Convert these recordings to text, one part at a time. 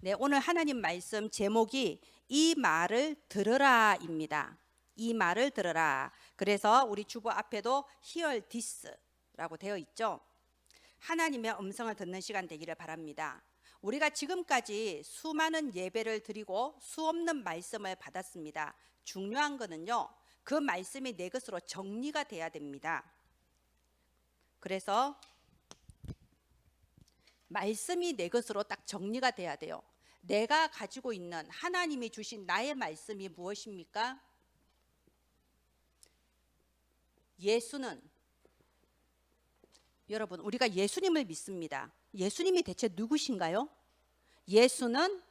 네, 오늘 하나님 말씀 제목이 이 말을 들으라입니다. 이 말을 들으라. 그래서 우리 주보 앞에도 Hear this라고 되어 있죠. 하나님의 음성을 듣는 시간 되기를 바랍니다. 우리가 지금까지 수많은 예배를 드리고 수없는 말씀을 받았습니다. 중요한 거는요, 그 말씀이 내 것으로 정리가 돼야 됩니다. 그래서 말씀이 내 것으로 딱 정리가 돼야 돼요. 내가 가지고 있는 하나님이 주신 나의 말씀이 무엇입니까? 예수는, 여러분, 우리가 예수님을 믿습니다. 예수님이 대체 누구신가요? 예수는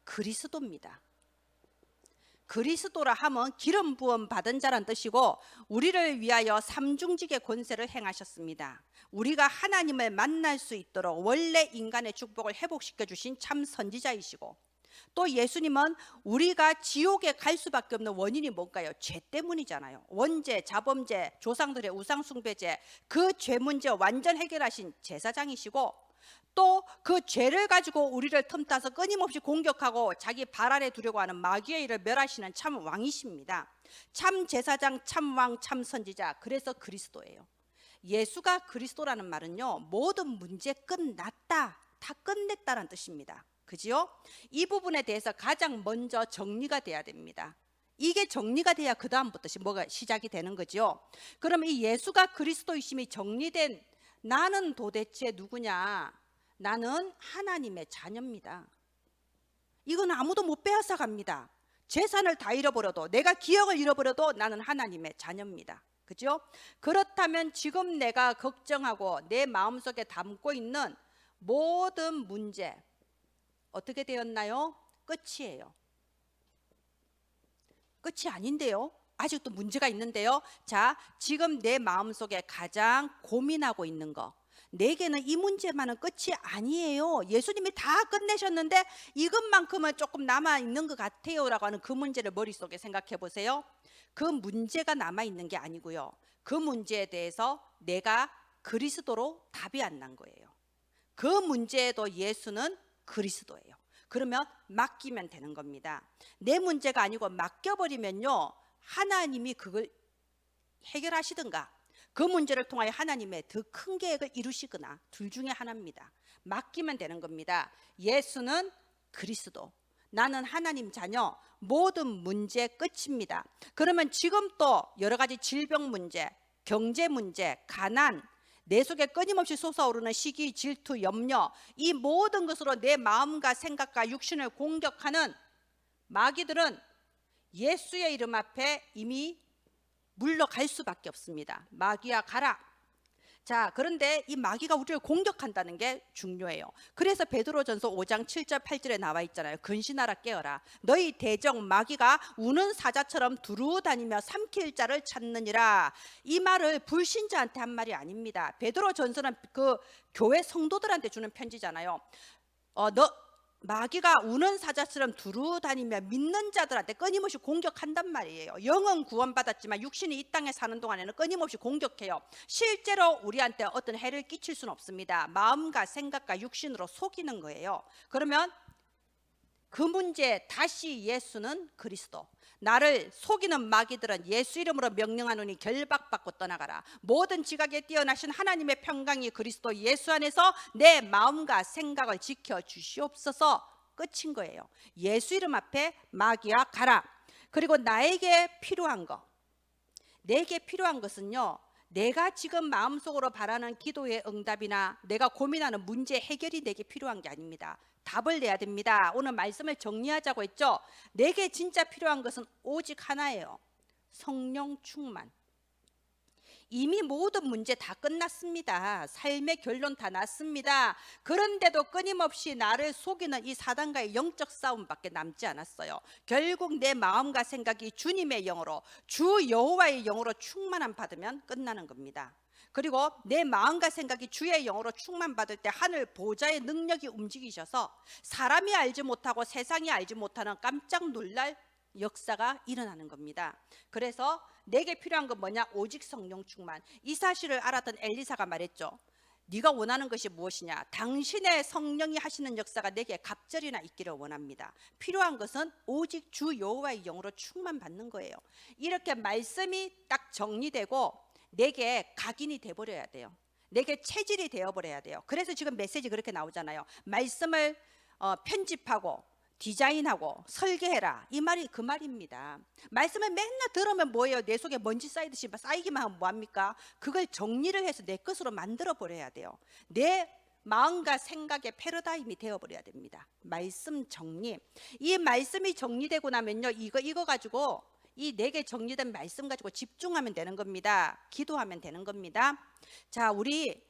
그리스도입니다. 그리스도라 하면 기름 부음 받은 자란 뜻이고, 우리를 위하여 삼중직의 권세를 행하셨습니다. 우리가 하나님을 만날 수 있도록 원래 인간의 축복을 회복시켜 주신 참 선지자이시고, 또 예수님은 우리가 지옥에 갈 수밖에 없는 원인이 뭔가요? 죄 때문이잖아요. 원죄, 자범죄, 조상들의 우상숭배죄, 그 죄 문제 완전 해결하신 제사장이시고, 또 그 죄를 가지고 우리를 틈타서 끊임없이 공격하고 자기 발 아래 두려고 하는 마귀의 일을 멸하시는 참 왕이십니다. 참 제사장, 참 왕, 참 선지자, 그래서 그리스도예요. 예수가 그리스도라는 말은요, 모든 문제 끝났다, 다 끝냈다라는 뜻입니다. 그지요? 이 부분에 대해서 가장 먼저 정리가 돼야 됩니다. 이게 정리가 돼야 그 다음부터 뭐가 시작이 되는 거죠. 그럼 이 예수가 그리스도이심이 정리된 나는 도대체 누구냐? 나는 하나님의 자녀입니다. 이건 아무도 못 빼앗아 갑니다. 재산을 다 잃어버려도, 내가 기억을 잃어버려도 나는 하나님의 자녀입니다. 그죠? 그렇다면 지금 내가 걱정하고 내 마음속에 담고 있는 모든 문제 어떻게 되었나요? 끝이에요. 끝이 아닌데요. 아직도 문제가 있는데요. 자, 지금 내 마음속에 가장 고민하고 있는 거, 내게는 이 문제만은 끝이 아니에요. 예수님이 다 끝내셨는데 이것만큼은 조금 남아있는 것 같아요 라고 하는 그 문제를 머릿속에 생각해 보세요. 그 문제가 남아있는 게 아니고요, 그 문제에 대해서 내가 그리스도로 답이 안 난 거예요. 그 문제에도 예수는 그리스도예요. 그러면 맡기면 되는 겁니다. 내 문제가 아니고 맡겨버리면요, 하나님이 그걸 해결하시든가 그 문제를 통하여 하나님의 더 큰 계획을 이루시거나 둘 중에 하나입니다. 맡기면 되는 겁니다. 예수는 그리스도, 나는 하나님 자녀, 모든 문제 끝입니다. 그러면 지금 또 여러 가지 질병 문제, 경제 문제, 가난, 내 속에 끊임없이 솟아오르는 시기, 질투, 염려, 이 모든 것으로 내 마음과 생각과 육신을 공격하는 마귀들은 예수의 이름 앞에 이미 물러갈 수밖에 없습니다. 마귀야 가라. 자, 그런데 이 마귀가 우리를 공격한다는 게 중요해요. 그래서 베드로전서 5장 7절 8절에 나와 있잖아요. 근신하라 깨어라. 너희 대적 마귀가 우는 사자처럼 두루 다니며 삼킬 자를 찾느니라. 이 말을 불신자한테 한 말이 아닙니다. 베드로전서는 그 교회 성도들한테 주는 편지잖아요. 마귀가 우는 사자처럼 두루 다니며 믿는 자들한테 끊임없이 공격한단 말이에요. 영은 구원받았지만 육신이 이 땅에 사는 동안에는 끊임없이 공격해요. 실제로 우리한테 어떤 해를 끼칠 수는 없습니다. 마음과 생각과 육신으로 속이는 거예요. 그러면 그 문제 다시 예수는 그리스도, 나를 속이는 마귀들은 예수 이름으로 명령하노니 결박받고 떠나가라. 모든 지각에 뛰어나신 하나님의 평강이 그리스도 예수 안에서 내 마음과 생각을 지켜주시옵소서. 끝인 거예요. 예수 이름 앞에 마귀야 가라. 그리고 나에게 필요한 거, 내게 필요한 것은요, 내가 지금 마음속으로 바라는 기도의 응답이나 내가 고민하는 문제 해결이 내게 필요한 게 아닙니다. 답을 내야 됩니다. 오늘 말씀을 정리하자고 했죠. 내게 진짜 필요한 것은 오직 하나예요. 성령 충만. 이미 모든 문제 다 끝났습니다. 삶의 결론 다 났습니다. 그런데도 끊임없이 나를 속이는 이 사단과의 영적 싸움밖에 남지 않았어요. 결국 내 마음과 생각이 주님의 영으로, 주 여호와의 영으로 충만함 받으면 끝나는 겁니다. 그리고 내 마음과 생각이 주의 영으로 충만받을 때 하늘 보좌의 능력이 움직이셔서 사람이 알지 못하고 세상이 알지 못하는 깜짝 놀랄 역사가 일어나는 겁니다. 그래서 내게 필요한 건 뭐냐? 오직 성령 충만. 이 사실을 알았던 엘리사가 말했죠. 네가 원하는 것이 무엇이냐? 당신의 성령이 하시는 역사가 내게 갑절이나 있기를 원합니다. 필요한 것은 오직 주 여호와의 영으로 충만받는 거예요. 이렇게 말씀이 딱 정리되고 내게 각인이 돼버려야 돼요. 내게 체질이 되어버려야 돼요. 그래서 지금 메시지 그렇게 나오잖아요. 말씀을 편집하고 디자인하고 설계해라, 이 말이 그 말입니다. 말씀을 맨날 들으면 뭐예요? 내 속에 먼지 쌓이듯이 쌓이기만 하면 뭐합니까? 그걸 정리를 해서 내 것으로 만들어 버려야 돼요. 내 마음과 생각의 패러다임이 되어버려야 됩니다. 말씀 정리. 이 말씀이 정리되고 나면요, 이거 가지고, 이 내게 정리된 말씀 가지고 집중하면 되는 겁니다. 기도하면 되는 겁니다. 자, 우리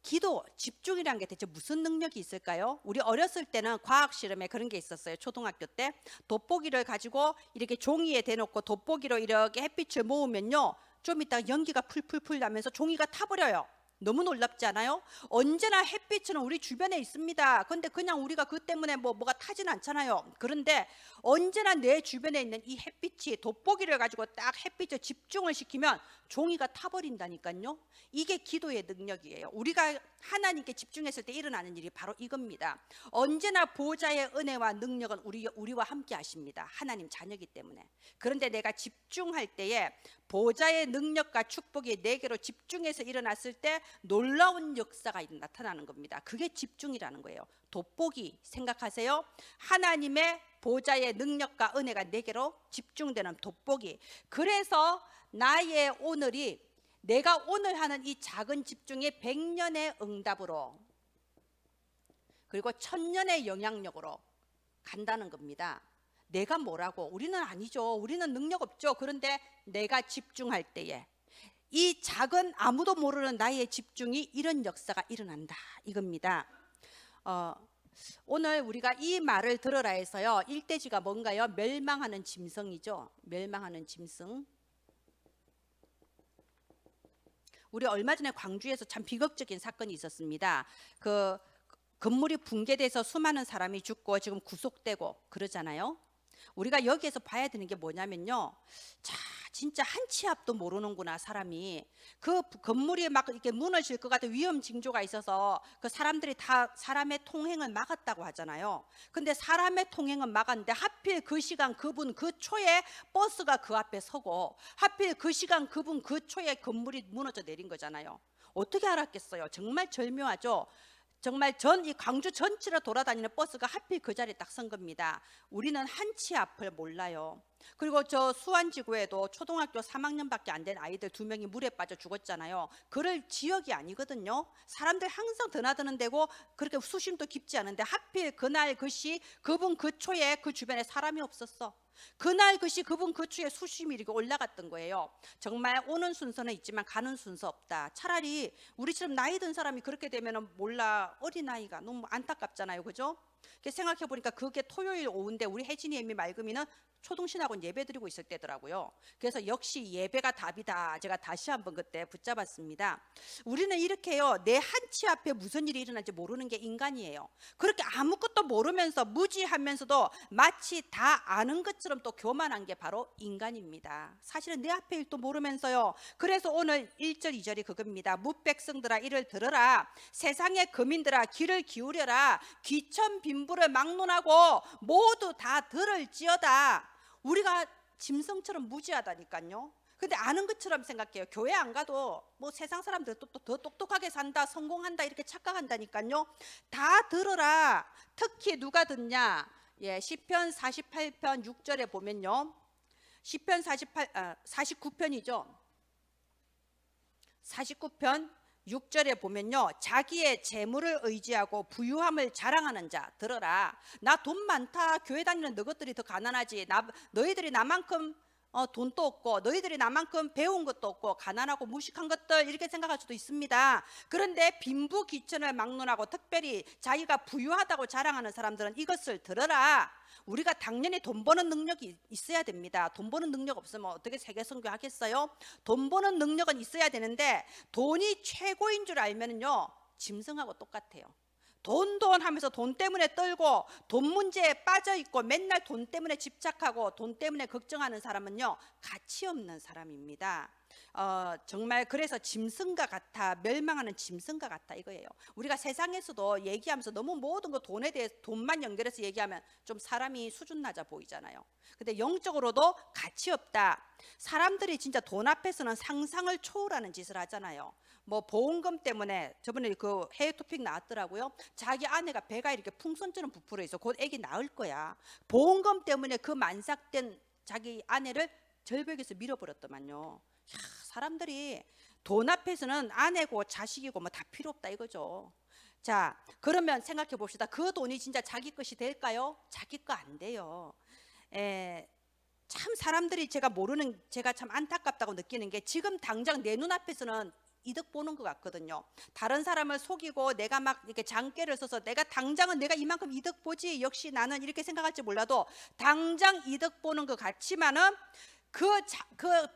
기도, 집중이라는 게 대체 무슨 능력이 있을까요? 우리 어렸을 때는 과학 실험에 그런 게 있었어요. 초등학교 때 돋보기를 가지고 이렇게 종이에 대놓고 돋보기로 이렇게 햇빛을 모으면요, 좀 이따 연기가 풀풀풀 나면서 종이가 타버려요. 너무 놀랍지 않아요? 언제나 햇빛은 우리 주변에 있습니다. 근데 그냥 우리가 그 때문에 뭐가 타진 않잖아요. 그런데 언제나 내 주변에 있는 이 햇빛이, 돋보기를 가지고 딱 햇빛을 집중을 시키면 종이가 타버린다니까요. 이게 기도의 능력이에요. 우리가 하나님께 집중했을 때 일어나는 일이 바로 이겁니다. 언제나 보좌의 은혜와 능력은 우리와 함께 하십니다. 하나님 자녀이기 때문에. 그런데 내가 집중할 때에 보좌의 능력과 축복이 내게로 집중해서 일어났을 때 놀라운 역사가 나타나는 겁니다. 그게 집중이라는 거예요. 돋보기 생각하세요. 하나님의 보좌의 능력과 은혜가 내게로 집중되는 돋보기. 그래서 나의 오늘이, 내가 오늘 하는 이 작은 집중이 100년의 응답으로, 그리고 1000년의 영향력으로 간다는 겁니다. 내가 뭐라고? 우리는 아니죠. 우리는 능력 없죠. 그런데 내가 집중할 때에 이 작은 아무도 모르는 나의 집중이 이런 역사가 일어난다, 이겁니다. 오늘 우리가 이 말을 들으라 해서요, 일대지가 뭔가요? 멸망하는 짐승이죠. 멸망하는 짐승. 우리 얼마 전에 광주에서 참 비극적인 사건이 있었습니다. 그 건물이 붕괴돼서 수많은 사람이 죽고 지금 구속되고 그러잖아요. 우리가 여기에서 봐야 되는 게 뭐냐면요, 자, 진짜 한 치 앞도 모르는구나, 사람이. 그 건물이 막 이렇게 무너질 것 같은 위험 징조가 있어서 그 사람들이 다 사람의 통행을 막았다고 하잖아요. 근데 사람의 통행은 막았는데 하필 그 시간 그분 그 초에 버스가 그 앞에 서고, 하필 그 시간 그분 그 초에 건물이 무너져 내린 거잖아요. 어떻게 알았겠어요? 정말 절묘하죠. 정말 이 광주 전체를 돌아다니는 버스가 하필 그 자리에 딱 선 겁니다. 우리는 한 치 앞을 몰라요. 그리고 저 수안지구에도 초등학교 3학년밖에 안 된 아이들 2명이 물에 빠져 죽었잖아요. 그럴 지역이 아니거든요. 사람들 항상 드나드는 데고 그렇게 수심도 깊지 않은데 하필 그날 그시 그분 그 초에 그 주변에 사람이 없었어. 그날 그시 그분 그 초에 수심이 이렇게 올라갔던 거예요. 정말 오는 순서는 있지만 가는 순서 없다. 차라리 우리처럼 나이 든 사람이 그렇게 되면 몰라, 어린아이가 너무 안타깝잖아요. 그죠? 생각해 보니까 그게 토요일 오후인데 우리 혜진이 애미 맑음이는 초등신학원 예배 드리고 있을 때더라고요. 그래서 역시 예배가 답이다, 제가 다시 한번 그때 붙잡았습니다. 우리는 이렇게요, 내 한 치 앞에 무슨 일이 일어날지 모르는 게 인간이에요. 그렇게 아무것도 모르면서 무지하면서도 마치 다 아는 것처럼 또 교만한 게 바로 인간입니다. 사실은 내 앞에 일도 모르면서요. 그래서 오늘 1절 2절이 그겁니다. 뭇백성들아 이를 들으라, 세상의 거민들아 귀를 기울여라, 귀천 빈부를 막론하고 모두 다 들을지어다. 우리가 짐승처럼 무지하다니까요. 근데 아는 것처럼 생각해요. 교회 안 가도 뭐 세상 사람들 더 똑똑하게 산다, 성공한다 이렇게 착각한다니까요. 다 들어라. 특히 누가 듣냐? 시편 48편 6절에 보면요, 시편 49편이죠. 49편 6절에 보면요, 자기의 재물을 의지하고 부유함을 자랑하는 자 들어라. 나 돈 많다. 교회 다니는 너희들이 더 가난하지. 너희들이 나만큼 돈도 없고, 너희들이 나만큼 배운 것도 없고 가난하고 무식한 것들, 이렇게 생각할 수도 있습니다. 그런데 빈부귀천을 막론하고 특별히 자기가 부유하다고 자랑하는 사람들은 이것을 들어라. 우리가 당연히 돈 버는 능력이 있어야 됩니다. 돈 버는 능력 없으면 어떻게 세계 선교 하겠어요? 돈 버는 능력은 있어야 되는데 돈이 최고인 줄 알면요, 짐승하고 똑같아요. 돈 하면서 돈 때문에 떨고 돈 문제에 빠져 있고 맨날 돈 때문에 집착하고 돈 때문에 걱정하는 사람은요, 가치 없는 사람입니다. 정말 그래서 짐승과 같아, 멸망하는 짐승과 같아 이거예요. 우리가 세상에서도 얘기하면서 너무 모든 거 돈에 대해 돈만 연결해서 얘기하면 좀 사람이 수준 낮아 보이잖아요. 근데 영적으로도 가치 없다. 사람들이 진짜 돈 앞에서는 상상을 초월하는 짓을 하잖아요. 뭐 보험금 때문에 저번에 그 해외 토픽 나왔더라고요. 자기 아내가 배가 이렇게 풍선처럼 부풀어 있어. 곧 아기 낳을 거야. 보험금 때문에 그 만삭된 자기 아내를 절벽에서 밀어버렸더만요. 사람들이 돈 앞에서는 아내고 자식이고 뭐 다 필요 없다 이거죠. 자, 그러면 생각해 봅시다. 그 돈이 진짜 자기 것이 될까요? 자기 거 안 돼요. 참 사람들이 제가 참 안타깝다고 느끼는 게 지금 당장 내 눈앞에서는 이득 보는 것 같거든요. 다른 사람을 속이고 내가 막 이렇게 장꾀를 써서 내가 당장은 내가 이만큼 이득 보지 역시 나는 이렇게 생각할지 몰라도 당장 이득 보는 것 같지만은 그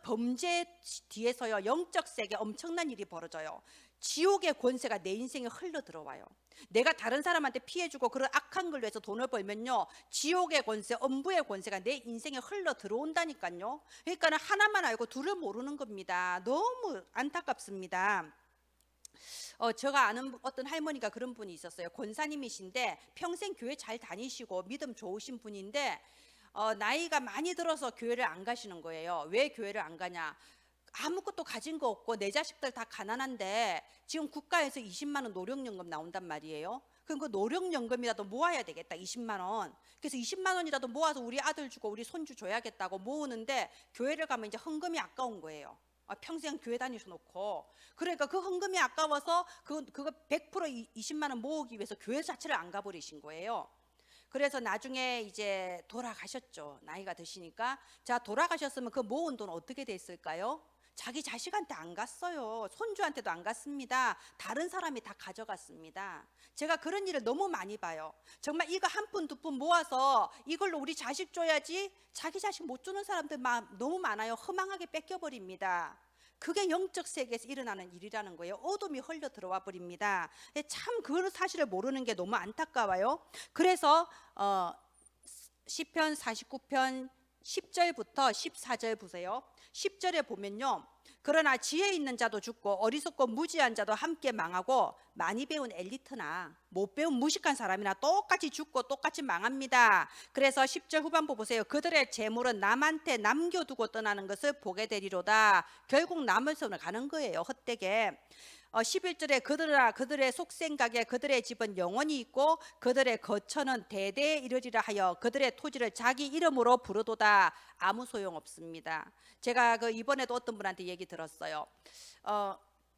범죄 뒤에서요 영적 세계 엄청난 일이 벌어져요. 지옥의 권세가 내 인생에 흘러 들어와요. 내가 다른 사람한테 피해주고 그런 악한 걸로 해서 돈을 벌면요 지옥의 권세, 엄부의 권세가 내 인생에 흘러 들어온다니까요. 그러니까 하나만 알고 둘을 모르는 겁니다. 너무 안타깝습니다. 제가 아는 어떤 할머니가 그런 분이 있었어요. 권사님이신데 평생 교회 잘 다니시고 믿음 좋으신 분인데 나이가 많이 들어서 교회를 안 가시는 거예요. 왜 교회를 안 가냐? 아무것도 가진 거 없고 내 자식들 다 가난한데 지금 국가에서 20만 원 노령연금 나온단 말이에요. 그럼 그 노령연금이라도 모아야 되겠다. 20만 원. 그래서 20만 원이라도 모아서 우리 아들 주고 우리 손주 줘야겠다고 모으는데 교회를 가면 이제 헌금이 아까운 거예요. 평생 교회 다니셔 놓고 그러니까 그 헌금이 아까워서 그거 100% 20만 원 모으기 위해서 교회 자체를 안 가버리신 거예요. 그래서 나중에 이제 돌아가셨죠. 나이가 드시니까. 자, 돌아가셨으면 그 모은 돈 어떻게 됐을까요? 자기 자식한테 안 갔어요. 손주한테도 안 갔습니다. 다른 사람이 다 가져갔습니다. 제가 그런 일을 너무 많이 봐요. 정말 이거 한 푼, 두 푼 모아서 이걸로 우리 자식 줘야지 자기 자식 못 주는 사람들 너무 많아요. 허망하게 뺏겨버립니다. 그게 영적 세계에서 일어나는 일이라는 거예요. 어둠이 흘러 들어와 버립니다. 참 그 사실을 모르는 게 너무 안타까워요. 그래서 시편 49편 10절부터 14절 보세요. 10절에 보면요. 그러나 지혜 있는 자도 죽고 어리석고 무지한 자도 함께 망하고 많이 배운 엘리트나 못 배운 무식한 사람이나 똑같이 죽고 똑같이 망합니다. 그래서 10절 후반부 보세요. 그들의 재물은 남한테 남겨두고 떠나는 것을 보게 되리로다. 결국 남을 손을 가는 거예요. 헛되게. 11절에 그들의 속생각에 그들의 집은 영원히 있고 그들의 거처는 대대에 이르리라 하여 그들의 토지를 자기 이름으로 부르도다. 아무 소용 없습니다. 제가 이번에도 어떤 분한테 얘기 들었어요.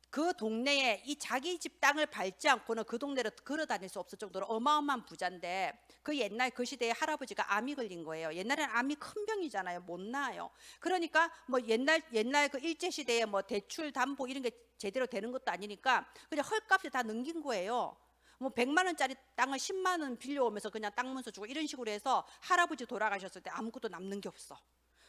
그 동네에 이 자기 집 땅을 밟지 않고는 그 동네를 걸어 다닐 수 없을 정도로 어마어마한 부자인데 그 옛날 그 시대에 할아버지가 암이 걸린 거예요. 옛날에는 암이 큰 병이잖아요. 못 나아요. 그러니까 뭐 옛날 그 일제 시대에 뭐 대출 담보 이런 게 제대로 되는 것도 아니니까 그냥 헐값에 다 넘긴 거예요. 뭐 100만 원짜리 땅을 10만 원 빌려오면서 그냥 땅 문서 주고 이런 식으로 해서 할아버지 돌아가셨을 때 아무것도 남는 게 없어.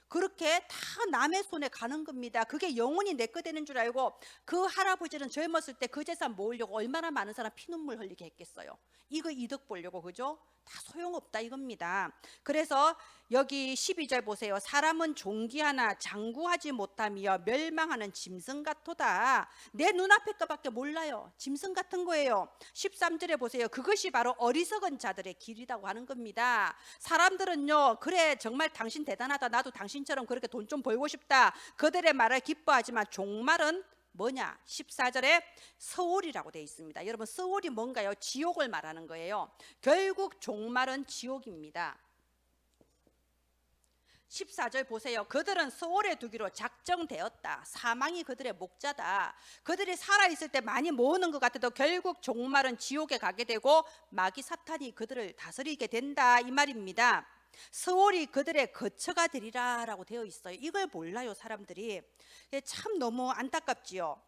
그렇게 다 남의 손에 가는 겁니다. 그게 영원히 내 거 되는 줄 알고 그 할아버지는 젊었을 때 그 재산 모으려고 얼마나 많은 사람 피눈물 흘리게 했겠어요. 이거 이득 보려고, 그죠? 다 소용없다 이겁니다. 그래서 여기 12절 보세요. 사람은 종기하나 장구하지 못하며 멸망하는 짐승 같도다. 내 눈앞에 거밖에 몰라요. 짐승 같은 거예요. 13절에 보세요. 그것이 바로 어리석은 자들의 길이라고 하는 겁니다. 사람들은요, 그래 정말 당신 대단하다, 나도 당신처럼 그렇게 돈 좀 벌고 싶다, 그들의 말을 기뻐하지만 종말은 뭐냐? 14절에 서울이라고 되어 있습니다. 여러분, 서울이 뭔가요? 지옥을 말하는 거예요. 결국 종말은 지옥입니다. 14절 보세요. 그들은 서울에 두기로 작정되었다. 사망이 그들의 목자다. 그들이 살아있을 때 많이 모으는 것 같아도 결국 종말은 지옥에 가게 되고 마귀 사탄이 그들을 다스리게 된다, 이 말입니다. 서울이 그들의 거처가 되리라 라고 되어 있어요. 이걸 몰라요, 사람들이. 참 너무 안타깝지요.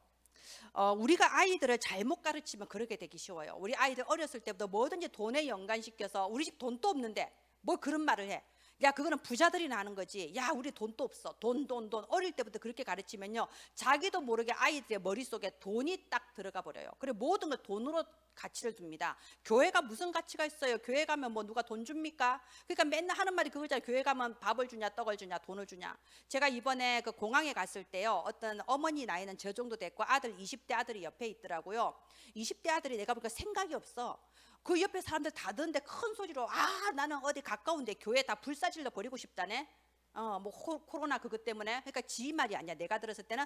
우리가 아이들을 잘못 가르치면 그렇게 되기 쉬워요. 우리 아이들 어렸을 때부터 뭐든지 돈에 연관시켜서 우리 집 돈도 없는데 뭐 그런 말을 해. 야, 그거는 부자들이나 하는 거지. 야, 우리 돈도 없어. 돈. 어릴 때부터 그렇게 가르치면요, 자기도 모르게 아이들의 머릿속에 돈이 딱 들어가 버려요. 그리고 모든 걸 돈으로 가치를 둡니다. 교회가 무슨 가치가 있어요? 교회 가면 뭐 누가 돈 줍니까? 그러니까 맨날 하는 말이 그거잖아요. 교회 가면 밥을 주냐, 떡을 주냐, 돈을 주냐. 제가 이번에 그 공항에 갔을 때요, 어떤 어머니 나이는 저 정도 됐고 아들 20대 아들이 옆에 있더라고요. 20대 아들이 내가 보니까 생각이 없어. 그 옆에 사람들 다 듣는데 큰 소리로, 아, 나는 어디 가까운데 교회 다 불사질러 버리고 싶다네. 뭐 코로나 그것 때문에. 그러니까 지 말이 아니야. 내가 들었을 때는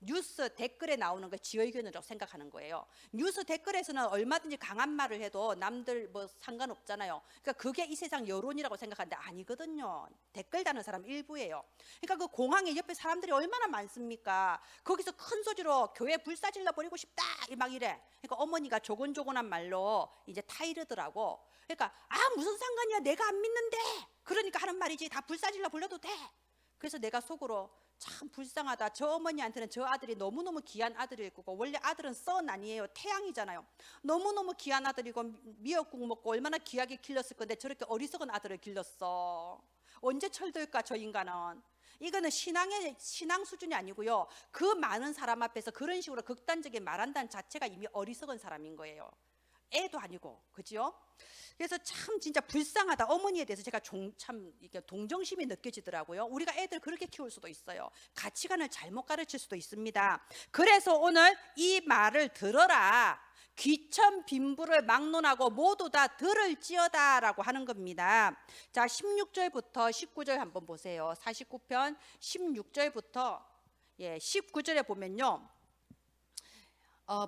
뉴스 댓글에 나오는 거 지 의견으로 생각하는 거예요. 뉴스 댓글에서는 얼마든지 강한 말을 해도 남들 뭐 상관없잖아요. 그러니까 그게 이 세상 여론이라고 생각하는데 아니거든요. 댓글 다는 사람 일부예요. 그러니까 그 공항에 옆에 사람들이 얼마나 많습니까? 거기서 큰 소리로 교회 불사질러 버리고 싶다 막 이래. 그러니까 어머니가 조곤조곤한 말로 이제 타이르더라고. 그러니까 무슨 상관이야, 내가 안 믿는데. 그러니까 하는 말이지, 다 불사질러 버려도 돼. 그래서 내가 속으로 참 불쌍하다. 저 어머니한테는 저 아들이 너무너무 귀한 아들일 거고, 원래 아들은 선 아니에요, 태양이잖아요. 너무너무 귀한 아들이고 미역국 먹고 얼마나 귀하게 길렀을 건데 저렇게 어리석은 아들을 길렀어. 언제 철들까 저 인간은. 이거는 신앙 수준이 아니고요, 그 많은 사람 앞에서 그런 식으로 극단적인 말한다는 자체가 이미 어리석은 사람인 거예요. 애도 아니고, 그죠? 그래서 참 진짜 불쌍하다. 어머니에 대해서 제가 참 이게 동정심이 느껴지더라고요. 우리가 애들 그렇게 키울 수도 있어요. 가치관을 잘못 가르칠 수도 있습니다. 그래서 오늘 이 말을 들어라. 귀천 빈부를 막론하고 모두 다 들을지어다 라고 하는 겁니다. 자, 16절부터 19절 한번 보세요. 49편 16절부터 19절에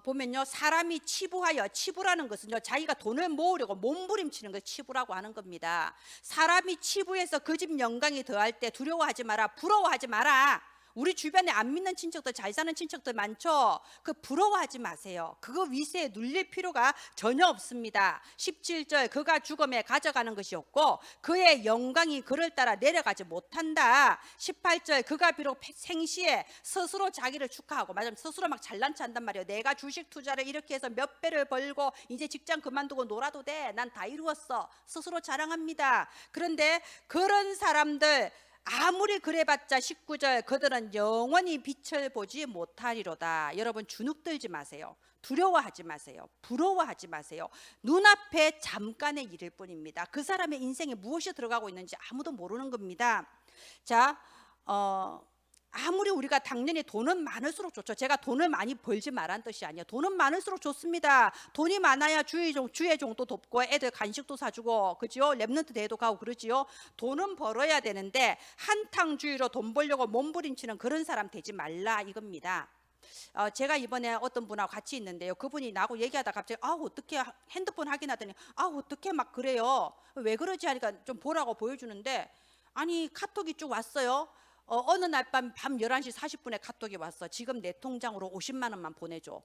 보면요, 사람이 치부하여, 치부라는 것은요, 자기가 돈을 모으려고 몸부림치는 걸 치부라고 하는 겁니다. 사람이 치부해서 그 집 영광이 더할 때 두려워하지 마라, 부러워하지 마라. 우리 주변에 안 믿는 친척들, 잘 사는 친척들 많죠? 그 부러워하지 마세요. 그거 위세에 눌릴 필요가 전혀 없습니다. 17절, 그가 죽음에 가져가는 것이 없고 그의 영광이 그를 따라 내려가지 못한다. 18절, 그가 비록 생시에 스스로 자기를 축하하고, 맞아요, 스스로 막 잘난 체 한단 말이에요. 내가 주식 투자를 이렇게 해서 몇 배를 벌고 이제 직장 그만두고 놀아도 돼, 난 다 이루었어, 스스로 자랑합니다. 그런데 그런 사람들 아무리 그래봤자 19절, 그들은 영원히 빛을 보지 못하리로다. 여러분, 주눅들지 마세요. 두려워하지 마세요. 부러워하지 마세요. 눈앞에 잠깐의 일일 뿐입니다. 그 사람의 인생에 무엇이 들어가고 있는지 아무도 모르는 겁니다. 자, 아무리 우리가 당연히 돈은 많을수록 좋죠. 제가 돈을 많이 벌지 말란 뜻이 아니에요. 돈은 많을수록 좋습니다. 돈이 많아야 주의 종도 돕고 애들 간식도 사주고, 그죠? 랩런트 대회도 가고 그러지요. 돈은 벌어야 되는데 한탕주의로 돈 벌려고 몸부림치는 그런 사람 되지 말라 이겁니다. 제가 이번에 어떤 분하고 같이 있는데요, 그분이 나하고 얘기하다 갑자기 어떻게 핸드폰 확인하더니 어떻게 막 그래요, 왜 그러지 하니까 좀 보라고 보여주는데, 아니 카톡이 쭉 왔어요. 어느 날 밤 11시 40분에 카톡이 왔어. 지금 내 통장으로 50만 원만 보내줘.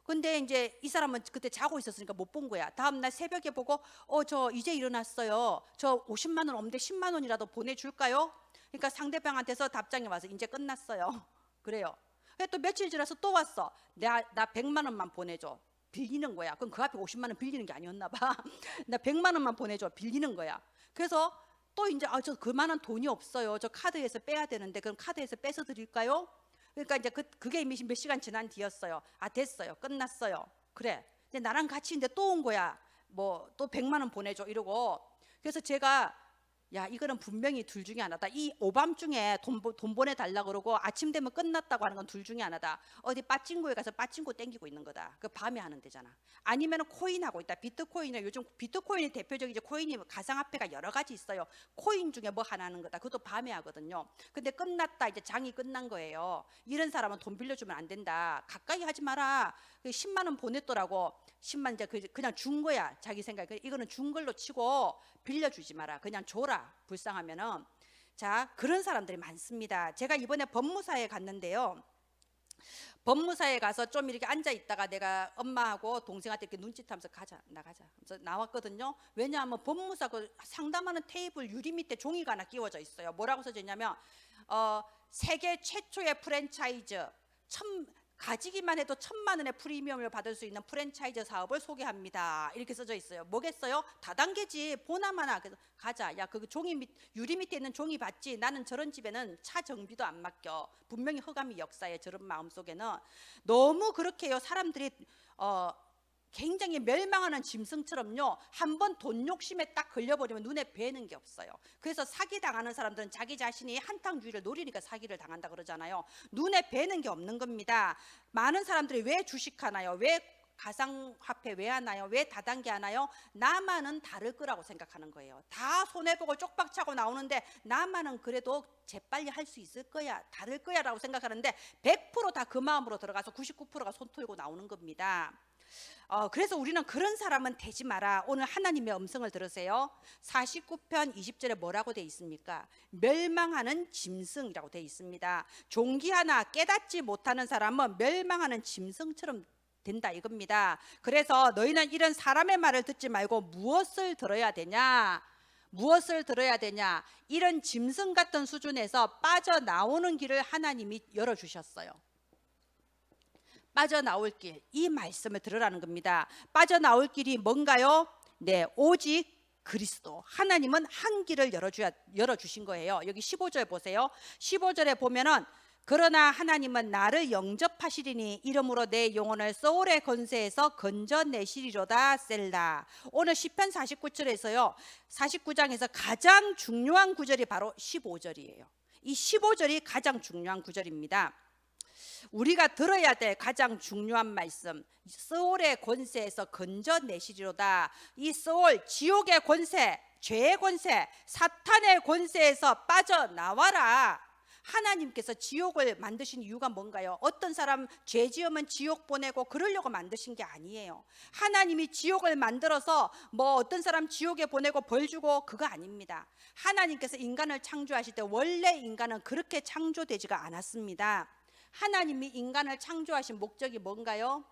근데 이제 이 사람은 그때 자고 있었으니까 못 본 거야. 다음날 새벽에 보고 저 이제 일어났어요. 저 50만 원 없는데 10만 원이라도 보내줄까요? 그러니까 상대방한테서 답장이 와서 이제 끝났어요. 그래요. 또 며칠 지나서 또 왔어. 나 100만 원만 보내줘. 빌리는 거야. 그럼 그 앞에 50만 원 빌리는 게 아니었나 봐. 나 100만 원만 보내줘. 빌리는 거야. 그래서 또 이제 저 그만한 돈이 없어요. 저 카드에서 빼야 되는데 그럼 카드에서 빼서 드릴까요? 그러니까 이제 그게 이미 몇 시간 지난 뒤였어요. 됐어요. 끝났어요. 그래. 근데 나랑 같이 있는데 또 온 거야. 뭐 또 100만 원 보내줘 이러고. 그래서 제가 이거는 분명히 둘 중에 하나다. 이 오밤중에 돈 보내달라 그러고 아침 되면 끝났다고 하는 건 둘 중에 하나다. 어디 빠찡코에 가서 빠찡코 땡기고 있는 거다. 그 밤에 하는 데잖아. 아니면 코인 하고 있다. 비트코인은 요즘 비트코인이 대표적이죠. 코인이 가상화폐가 여러 가지 있어요. 코인 중에 뭐 하나 하는 거다. 그것도 밤에 하거든요. 근데 끝났다, 이제 장이 끝난 거예요. 이런 사람은 돈 빌려주면 안 된다. 가까이 하지 마라. 10만 원 보냈더라고. 10만 이제 그냥 준 거야. 자기 생각. 이거는 준 걸로 치고 빌려주지 마라. 그냥 줘라. 불쌍하면은. 자, 그런 사람들이 많습니다. 제가 이번에 법무사에 갔는데요. 법무사에 가서 좀 이렇게 앉아 있다가 내가 엄마하고 동생한테 이렇게 눈짓하면서 나가자. 그래서 나왔거든요. 왜냐하면 법무사 그 상담하는 테이블 유리 밑에 종이가 하나 끼워져 있어요. 뭐라고 써져 있냐면 세계 최초의 프랜차이즈 가지기만 해도 1,000만 원의 프리미엄을 받을 수 있는 프랜차이즈 사업을 소개합니다. 이렇게 써져 있어요. 뭐겠어요? 다단계지. 보나마나. 그래서 가자. 야, 그 유리 밑에 있는 종이 봤지? 나는 저런 집에는 차 정비도 안 맡겨. 분명히 허감이 역사에 저런 마음속에는 너무 그렇게요. 사람들이 굉장히 멸망하는 짐승처럼요, 한번 돈 욕심에 딱 걸려버리면 눈에 뵈는 게 없어요. 그래서 사기 당하는 사람들은 자기 자신이 한탕주의를 노리니까 사기를 당한다 그러잖아요. 눈에 뵈는 게 없는 겁니다. 많은 사람들이 왜 주식하나요? 왜 가상화폐 왜 하나요? 왜 다단계 하나요? 나만은 다를 거라고 생각하는 거예요. 다 손해보고 쪽박차고 나오는데 나만은 그래도 재빨리 할 수 있을 거야, 다를 거야 라고 생각하는데 100% 다 그 마음으로 들어가서 99%가 손 털고 나오는 겁니다. 그래서 우리는 그런 사람은 되지 마라. 오늘 하나님의 음성을 들으세요. 49편 20절에 뭐라고 되어 있습니까? 멸망하는 짐승이라고 되어 있습니다. 종기 하나 깨닫지 못하는 사람은 멸망하는 짐승처럼 된다 이겁니다. 그래서 너희는 이런 사람의 말을 듣지 말고 무엇을 들어야 되냐? 무엇을 들어야 되냐? 이런 짐승 같은 수준에서 빠져나오는 길을 하나님이 열어주셨어요. 빠져나올 길, 이 말씀을 들으라는 겁니다. 빠져나올 길이 뭔가요? 네, 오직 그리스도. 하나님은 한 길을 열어주신 거예요. 여기 15절 보세요. 15절에 보면은 그러나 하나님은 나를 영접하시리니 이름으로 내 영혼을 소울의 권세에서 건져내시리로다 셀라. 오늘 시편 49절에서요, 49장에서 가장 중요한 구절이 바로 15절이에요. 이 15절이 가장 중요한 구절입니다. 우리가 들어야 될 가장 중요한 말씀, 소울의 권세에서 건져내시리로다. 이 소울, 지옥의 권세, 죄의 권세, 사탄의 권세에서 빠져나와라. 하나님께서 지옥을 만드신 이유가 뭔가요? 어떤 사람 죄 지으면 지옥 보내고 그러려고 만드신 게 아니에요. 하나님이 지옥을 만들어서 뭐 어떤 사람 지옥에 보내고 벌 주고 그거 아닙니다. 하나님께서 인간을 창조하실 때 원래 인간은 그렇게 창조되지가 않았습니다. 하나님이 인간을 창조하신 목적이 뭔가요?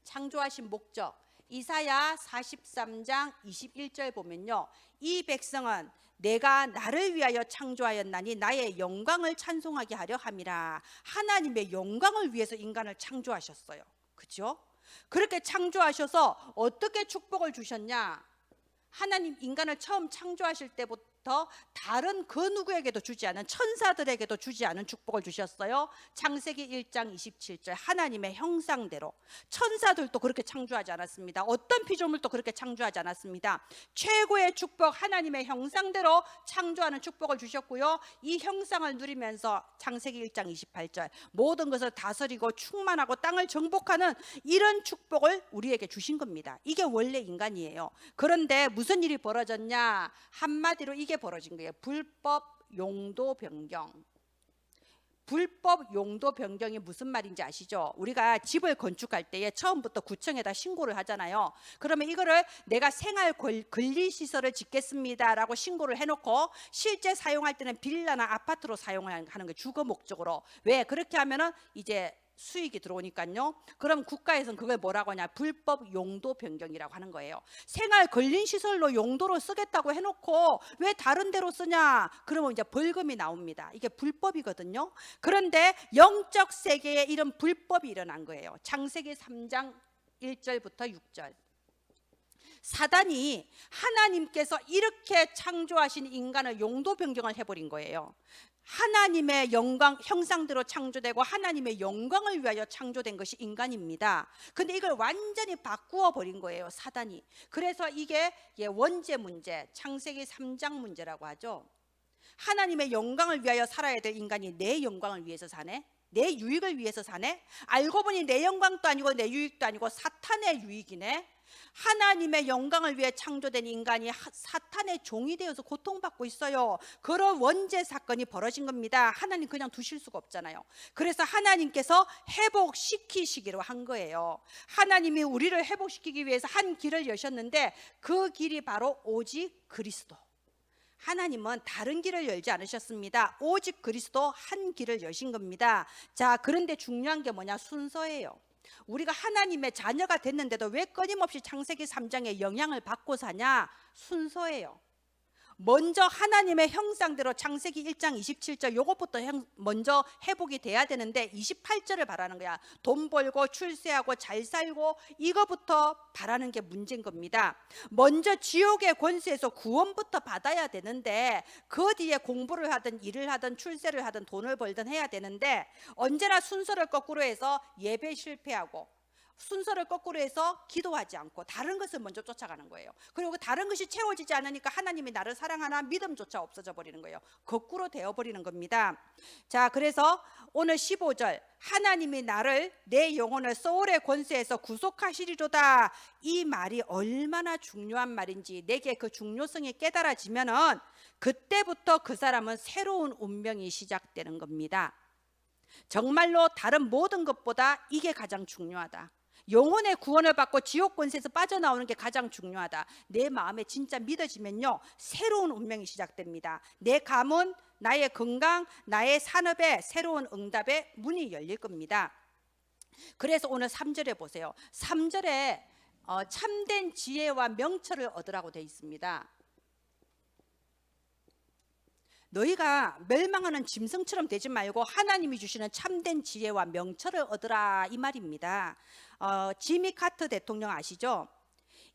창조하신 목적, 이사야 43장 21절 보면요, 이 백성은 내가 나를 위하여 창조하였나니 나의 영광을 찬송하게 하려 함이라. 하나님의 영광을 위해서 인간을 창조하셨어요. 그렇죠? 그렇게 창조하셔서 어떻게 축복을 주셨냐? 하나님 인간을 처음 창조하실 때부터 다른 그 누구에게도 주지 않은, 천사들에게도 주지 않은 축복을 주셨어요. 창세기 1장 27절, 하나님의 형상대로. 천사들도 그렇게 창조하지 않았습니다. 어떤 피조물도 그렇게 창조하지 않았습니다. 최고의 축복, 하나님의 형상대로 창조하는 축복을 주셨고요, 이 형상을 누리면서 창세기 1장 28절, 모든 것을 다스리고 충만하고 땅을 정복하는 이런 축복을 우리에게 주신 겁니다. 이게 원래 인간이에요. 그런데 무슨 일이 벌어졌냐? 한마디로 이게 벌어진 거예요. 불법 용도 변경. 불법 용도 변경이 무슨 말인지 아시죠? 우리가 집을 건축할 때에 처음부터 구청에다 신고를 하잖아요. 그러면 이거를 내가 생활 권리시설을 짓겠습니다라고 신고를 해놓고 실제 사용할 때는 빌라나 아파트로 사용하는 게 주거 목적으로. 왜? 그렇게 하면은 이제 수익이 들어오니까요. 그럼 국가에서는 그걸 뭐라고 하냐? 불법 용도 변경이라고 하는 거예요. 생활 근린시설로 용도로 쓰겠다고 해놓고 왜 다른 데로 쓰냐? 그러면 이제 벌금이 나옵니다. 이게 불법이거든요. 그런데 영적 세계에 이런 불법이 일어난 거예요. 창세기 3장 1절부터 6절. 사단이 하나님께서 이렇게 창조하신 인간을 용도 변경을 해버린 거예요. 하나님의 영광, 형상대로 창조되고 하나님의 영광을 위하여 창조된 것이 인간입니다. 근데 이걸 완전히 바꾸어 버린 거예요, 사단이. 그래서 이게 원죄 문제, 창세기 3장 문제라고 하죠. 하나님의 영광을 위하여 살아야 될 인간이 내 영광을 위해서 사네? 내 유익을 위해서 사네? 알고 보니 내 영광도 아니고 내 유익도 아니고 사탄의 유익이네? 하나님의 영광을 위해 창조된 인간이 사탄의 종이 되어서 고통받고 있어요. 그런 원죄 사건이 벌어진 겁니다. 하나님 그냥 두실 수가 없잖아요. 그래서 하나님께서 회복시키시기로 한 거예요. 하나님이 우리를 회복시키기 위해서 한 길을 여셨는데 그 길이 바로 오직 그리스도. 하나님은 다른 길을 열지 않으셨습니다. 오직 그리스도 한 길을 여신 겁니다. 자, 그런데 중요한 게 뭐냐? 순서예요. 우리가 하나님의 자녀가 됐는데도 왜 끊임없이 창세기 3장의 영향을 받고 사냐? 순서예요. 먼저 하나님의 형상대로 창세기 1장 27절 요것부터 먼저 회복이 돼야 되는데 28절을 바라는 거야. 돈 벌고 출세하고 잘 살고 이거부터 바라는 게 문제인 겁니다. 먼저 지옥의 권세에서 구원부터 받아야 되는데 그 뒤에 공부를 하든 일을 하든 출세를 하든 돈을 벌든 해야 되는데 언제나 순서를 거꾸로 해서 예배 실패하고 순서를 거꾸로 해서 기도하지 않고 다른 것을 먼저 쫓아가는 거예요. 그리고 다른 것이 채워지지 않으니까 하나님이 나를 사랑하나 믿음조차 없어져 버리는 거예요. 거꾸로 되어버리는 겁니다. 자, 그래서 오늘 15절 하나님이 나를 내 영혼을 소울의 권세에서 구속하시리로다, 이 말이 얼마나 중요한 말인지 내게 그 중요성이 깨달아지면은 그때부터 그 사람은 새로운 운명이 시작되는 겁니다. 정말로 다른 모든 것보다 이게 가장 중요하다. 영혼의 구원을 받고 지옥 권세에서 빠져나오는 게 가장 중요하다. 내 마음에 진짜 믿어지면요, 새로운 운명이 시작됩니다. 내 가문, 나의 건강, 나의 산업에 새로운 응답의 문이 열릴 겁니다. 그래서 오늘 3절에 보세요. 3절에 참된 지혜와 명철을 얻으라고 되어 있습니다. 너희가 멸망하는 짐승처럼 되지 말고 하나님이 주시는 참된 지혜와 명철을 얻으라, 이 말입니다. 지미 카터 대통령 아시죠?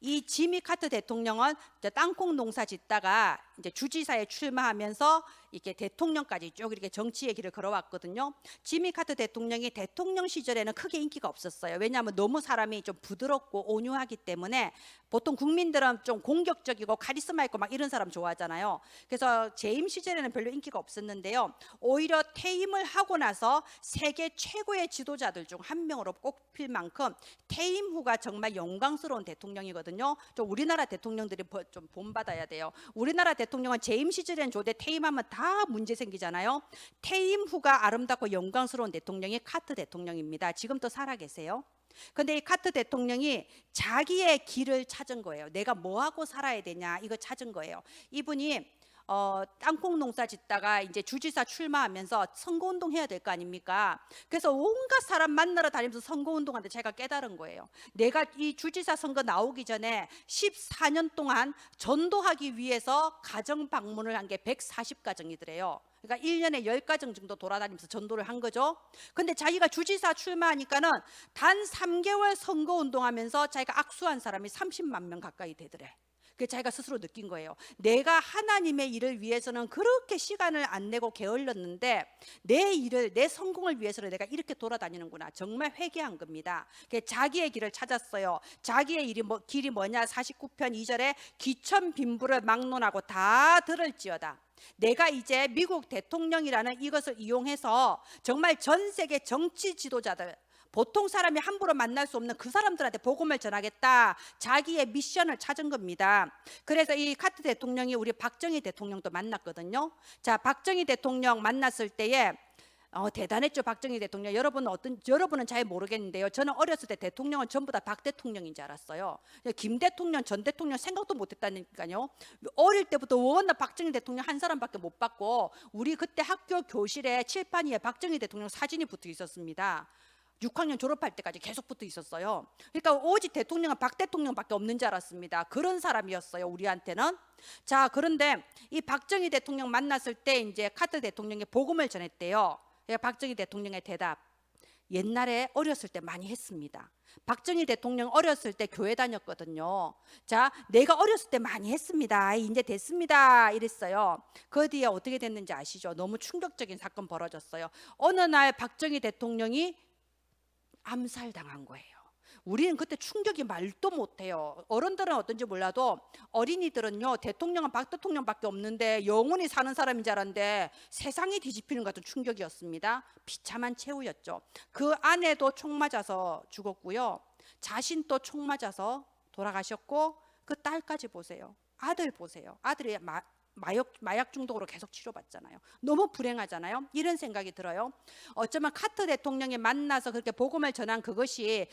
이 지미 카터 대통령은 땅콩 농사 짓다가 이제 주지사에 출마하면서 이렇게 대통령까지 쭉 이렇게 정치의 길을 걸어왔거든요. 지미 카터 대통령이 대통령 시절에는 크게 인기가 없었어요. 왜냐하면 너무 사람이 좀 부드럽고 온유하기 때문에 보통 국민들은 좀 공격적이고 카리스마 있고 막 이런 사람 좋아하잖아요. 그래서 재임 시절에는 별로 인기가 없었는데요. 오히려 퇴임을 하고 나서 세계 최고의 지도자들 중 한 명으로 꼽힐 만큼 퇴임 후가 정말 영광스러운 대통령이거든요. 좀 우리나라 대통령들이 좀 본받아야 돼요. 우리나라 대통령은 재임 시절에는 좋은데 퇴임하면 다 문제 생기잖아요. 퇴임 후가 아름답고 영광스러운 대통령이 카터 대통령입니다. 지금도 살아계세요. 근데 이 카터 대통령이 자기의 길을 찾은 거예요. 내가 뭐 하고 살아야 되냐, 이거 찾은 거예요. 이분이 땅콩 농사 짓다가 이제 주지사 출마하면서 선거운동 해야 될 거 아닙니까? 그래서 온갖 사람 만나러 다니면서 선거운동하는데 제가 깨달은 거예요. 내가 이 주지사 선거 나오기 전에 14년 동안 전도하기 위해서 가정 방문을 한 게 140가정이더래요. 그러니까 1년에 10가정 정도 돌아다니면서 전도를 한 거죠. 근데 자기가 주지사 출마하니까는 단 3개월 선거운동하면서 자기가 악수한 사람이 30만 명 가까이 되더래. 그 자기가 스스로 느낀 거예요. 내가 하나님의 일을 위해서는 그렇게 시간을 안 내고 게을렀는데 내 일을, 내 성공을 위해서는 내가 이렇게 돌아다니는구나. 정말 회개한 겁니다. 자기의 길을 찾았어요. 자기의 길이 뭐냐? 49편 2절에 기천 빈부를 막론하고 다 들을지어다. 내가 이제 미국 대통령이라는 이것을 이용해서 정말 전 세계 정치 지도자들, 보통 사람이 함부로 만날 수 없는 그 사람들한테 복음을 전하겠다, 자기의 미션을 찾은 겁니다. 그래서 이 카터 대통령이 우리 박정희 대통령도 만났거든요. 자, 박정희 대통령 만났을 때에 대단했죠. 박정희 대통령. 여러분은 잘 모르겠는데요. 저는 어렸을 때 대통령은 전부 다 박 대통령인 줄 알았어요. 김 대통령, 전 대통령 생각도 못했다니까요. 어릴 때부터 워낙 박정희 대통령 한 사람밖에 못 봤고, 우리 그때 학교 교실에 칠판 위에 박정희 대통령 사진이 붙어 있었습니다. 6학년 졸업할 때까지 계속 붙어 있었어요. 그러니까 오직 대통령은 박 대통령밖에 없는 줄 알았습니다. 그런 사람이었어요, 우리한테는. 자, 그런데 이 박정희 대통령 만났을 때 이제 카터 대통령이 복음을 전했대요. 박정희 대통령의 대답, 옛날에 어렸을 때 많이 했습니다. 박정희 대통령 어렸을 때 교회 다녔거든요. 자, 내가 어렸을 때 많이 했습니다. 이제 됐습니다. 이랬어요. 그 뒤에 어떻게 됐는지 아시죠? 너무 충격적인 사건 벌어졌어요. 어느 날 박정희 대통령이 암살당한 거예요. 우리는 그때 충격이 말도 못해요. 어른들은 어떤지 몰라도 어린이들은요, 대통령은 박 대통령밖에 없는데 영원히 사는 사람인 줄 알았는데 세상이 뒤집히는 것 같은 충격이었습니다. 비참한 최후였죠. 그 아내도 총 맞아서 죽었고요, 자신도 총 맞아서 돌아가셨고, 그 딸까지 보세요. 아들 보세요. 아들이 마약 중독으로 계속 치료받잖아요. 너무 불행하잖아요. 이런 생각이 들어요. 어쩌면 카터 대통령이 만나서 그렇게 복음을 전한 그것이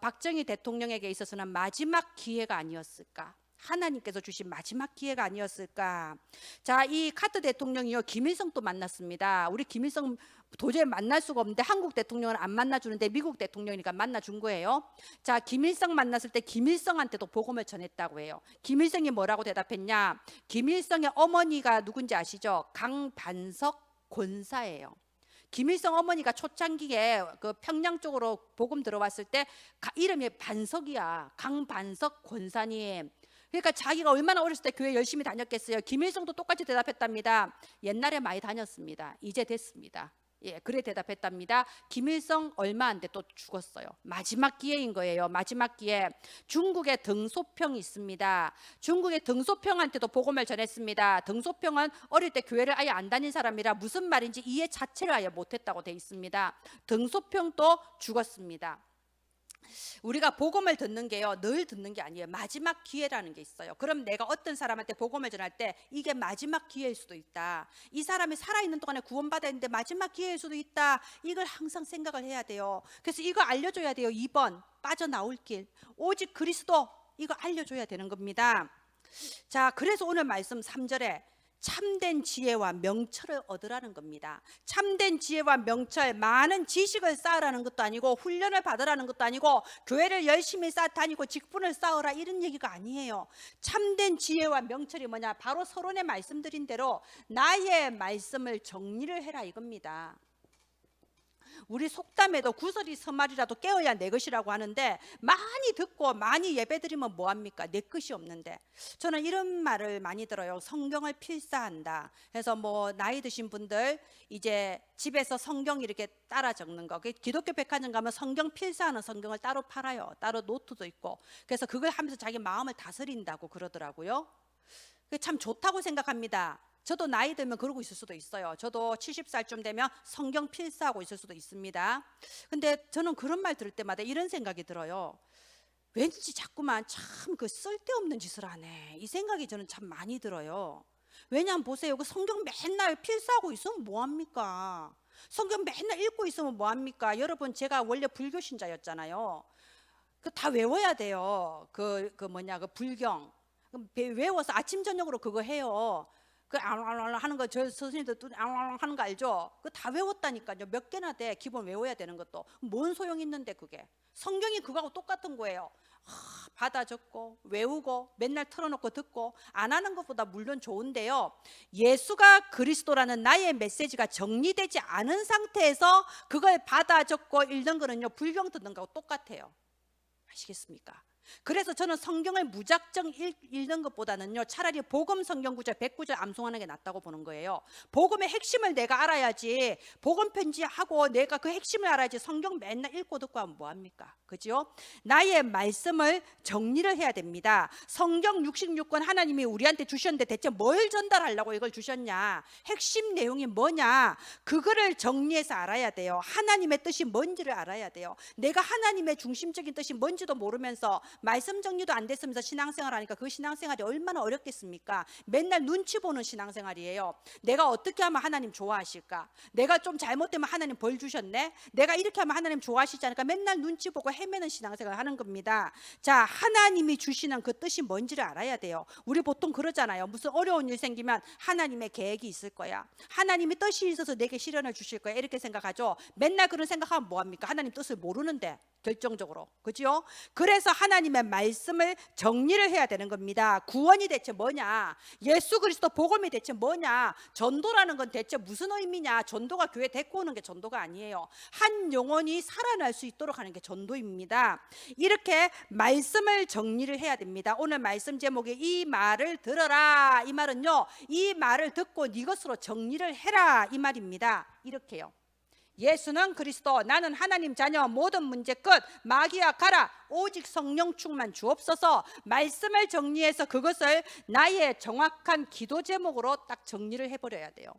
박정희 대통령에게 있어서는 마지막 기회가 아니었을까 하나님께서 주신 마지막 기회가 아니었을까. 자, 이 카트 대통령이요, 김일성 또 만났습니다. 우리 김일성 도저히 만날 수가 없는데 한국 대통령은 안 만나주는데 미국 대통령이니까 만나준 거예요. 자, 김일성 만났을 때 김일성한테도 복음을 전했다고 해요. 김일성이 뭐라고 대답했냐? 김일성의 어머니가 누군지 아시죠? 강반석 권사예요. 김일성 어머니가 초창기에 그 평양 쪽으로 복음 들어왔을 때 이름이 반석이야. 강반석 권사님. 그러니까 자기가 얼마나 어렸을 때 교회 열심히 다녔겠어요. 김일성도 똑같이 대답했답니다. 옛날에 많이 다녔습니다. 이제 됐습니다. 예, 그래 대답했답니다. 김일성 얼마 안 돼 또 죽었어요. 마지막 기회인 거예요. 마지막 기회. 중국에 등소평이 있습니다. 중국의 등소평한테도 복음을 전했습니다. 등소평은 어릴 때 교회를 아예 안 다닌 사람이라 무슨 말인지 이해 자체를 아예 못했다고 돼 있습니다. 등소평도 죽었습니다. 우리가 복음을 듣는 게요, 늘 듣는 게 아니에요. 마지막 기회라는 게 있어요. 그럼 내가 어떤 사람한테 복음을 전할 때 이게 마지막 기회일 수도 있다. 이 사람이 살아있는 동안에 구원받아야 되는데 마지막 기회일 수도 있다. 이걸 항상 생각을 해야 돼요. 그래서 이거 알려줘야 돼요. 2번 빠져나올 길, 오직 그리스도, 이거 알려줘야 되는 겁니다. 자, 그래서 오늘 말씀 3절에 참된 지혜와 명철을 얻으라는 겁니다. 참된 지혜와 명철, 많은 지식을 쌓으라는 것도 아니고 훈련을 받으라는 것도 아니고 교회를 열심히 다니고 직분을 쌓으라 이런 얘기가 아니에요. 참된 지혜와 명철이 뭐냐? 바로 서론에 말씀드린 대로 나의 말씀을 정리를 해라 이겁니다. 우리 속담에도 구설이 서말이라도 깨어야 내 것이라고 하는데, 많이 듣고 많이 예배드리면 뭐합니까? 내 것이 없는데. 저는 이런 말을 많이 들어요. 성경을 필사한다. 그래서 뭐 나이 드신 분들 이제 집에서 성경 이렇게 따라 적는 거, 기독교 백화점 가면 성경 필사하는 성경을 따로 팔아요. 따로 노트도 있고. 그래서 그걸 하면서 자기 마음을 다스린다고 그러더라고요. 그게 참 좋다고 생각합니다. 저도 나이 들면 그러고 있을 수도 있어요. 저도 70살쯤 되면 성경 필사하고 있을 수도 있습니다. 근데 저는 그런 말 들을 때마다 이런 생각이 들어요. 왠지 자꾸만 참 그 쓸데없는 짓을 하네, 이 생각이 저는 참 많이 들어요. 왜냐하면 보세요, 그 성경 맨날 필사하고 있으면 뭐합니까? 성경 맨날 읽고 있으면 뭐합니까? 여러분, 제가 원래 불교 신자였잖아요. 그 다 외워야 돼요. 그 불경 외워서 아침 저녁으로 그거 해요. 그 하는 거, 저 선생님들 하는 거 알죠? 그 다 외웠다니까요. 몇 개나 돼. 기본 외워야 되는 것도. 뭔 소용 있는데 그게. 성경이 그거하고 똑같은 거예요. 받아 적고 외우고 맨날 틀어놓고 듣고 안 하는 것보다 물론 좋은데요, 예수가 그리스도라는 나의 메시지가 정리되지 않은 상태에서 그걸 받아 적고 읽는 거는요, 불경 듣는 거하고 똑같아요. 아시겠습니까? 그래서 저는 성경을 무작정 읽는 것보다는요, 차라리 복음 성경 구절 100구절 암송하는 게 낫다고 보는 거예요. 복음의 핵심을 내가 알아야지. 복음 편지하고 내가 그 핵심을 알아야지. 성경 맨날 읽고 듣고 하면 뭐합니까? 그죠? 나의 말씀을 정리를 해야 됩니다. 성경 66권 하나님이 우리한테 주셨는데 대체 뭘 전달하려고 이걸 주셨냐? 핵심 내용이 뭐냐? 그거를 정리해서 알아야 돼요. 하나님의 뜻이 뭔지를 알아야 돼요. 내가 하나님의 중심적인 뜻이 뭔지도 모르면서 말씀 정리도 안 됐으면서 신앙생활 하니까 그 신앙생활이 얼마나 어렵겠습니까? 맨날 눈치 보는 신앙생활이에요. 내가 어떻게 하면 하나님 좋아하실까? 내가 좀 잘못되면 하나님 벌 주셨네? 내가 이렇게 하면 하나님 좋아하시지 않을까? 맨날 눈치 보고 헤매는 신앙생활 하는 겁니다. 자, 하나님이 주시는 그 뜻이 뭔지를 알아야 돼요. 우리 보통 그러잖아요. 무슨 어려운 일 생기면 하나님의 계획이 있을 거야, 하나님이 뜻이 있어서 내게 시련을 주실 거야, 이렇게 생각하죠. 맨날 그런 생각하면 뭐합니까? 하나님 뜻을 모르는데 결정적으로. 그죠? 그래서 하나님의 말씀을 정리를 해야 되는 겁니다. 구원이 대체 뭐냐? 예수 그리스도 복음이 대체 뭐냐? 전도라는 건 대체 무슨 의미냐? 전도가 교회 데리고 오는 게 전도가 아니에요. 한 영혼이 살아날 수 있도록 하는 게 전도입니다. 이렇게 말씀을 정리를 해야 됩니다. 오늘 말씀 제목이 이 말을 들어라, 이 말은요, 이 말을 듣고 네 것으로 정리를 해라, 이 말입니다. 이렇게요. 예수는 그리스도, 나는 하나님 자녀, 모든 문제 끝, 마귀야 가라, 오직 성령 충만 주옵소서. 말씀을 정리해서 그것을 나의 정확한 기도 제목으로 딱 정리를 해버려야 돼요.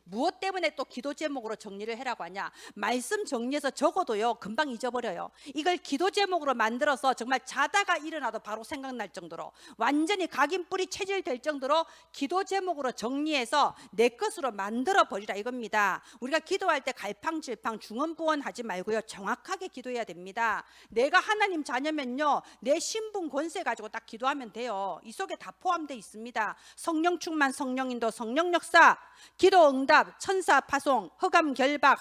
무엇 때문에 또 기도 제목으로 정리를 해라고 하냐? 말씀 정리해서 적어도요 금방 잊어버려요. 이걸 기도 제목으로 만들어서 정말 자다가 일어나도 바로 생각날 정도로, 완전히 각인뿌리 체질될 정도로 기도 제목으로 정리해서 내 것으로 만들어 버리라 이겁니다. 우리가 기도할 때 갈팡질팡 중언부언하지 말고요, 정확하게 기도해야 됩니다. 내가 하나님 자녀면요, 내 신분 권세 가지고 딱 기도하면 돼요. 이 속에 다 포함되어 있습니다. 성령 충만, 성령 인도, 성령 역사, 기도 응답, 천사 파송, 흑암 결박,